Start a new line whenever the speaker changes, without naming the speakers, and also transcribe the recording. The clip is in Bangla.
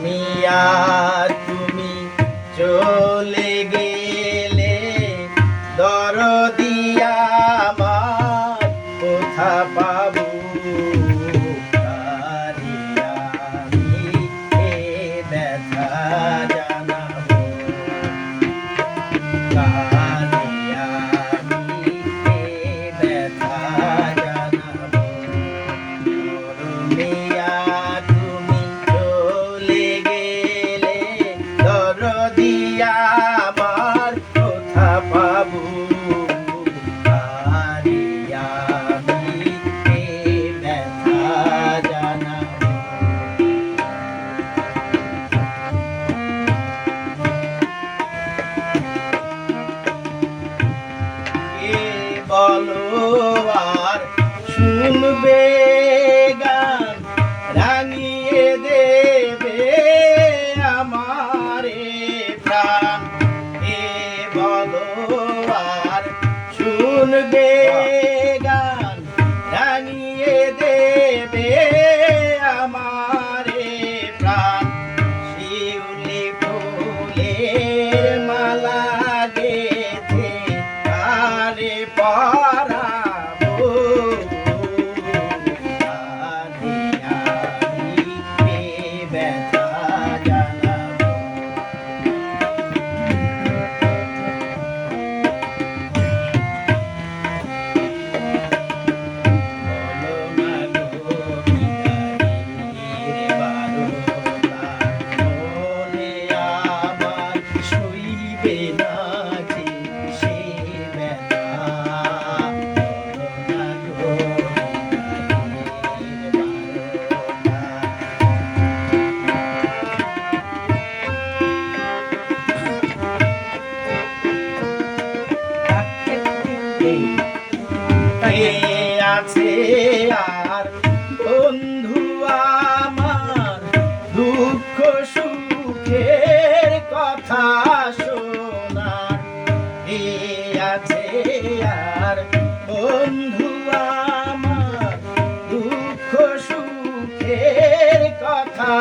মিয়া তুমি চলে গেলে দরদি আমার কোথা পাবো কারে আমি এ ব্যথা জানাবো কারে আমি এ ব্যথা জানাবো মিয়া তুমি চলে গেলে দরদি আমার কোথা পাবো কারে আমি এ ব্যথা জানাবো কে বলো আর শুনবে গান রাঙিয়ে দেবে আমারে প্রাণ কে বলো আর শুনবে গান রাঙিয়ে দেবে আমারে প্রাণ শিউলি ফুলের মালা গেথে কারে পরাবো কারে আমি এ ব্যথা জানাবো বলো না গো বিদায়ের বারতা মনে আমার সইবে না যে সে ব্যথা বলো না গো বিদায়ের বারতা কে আছে আর বন্ধু আমার দুঃখ সুখের কথা শোনার কে আছে আর বন্ধু আমার দুঃখ সুখের কথা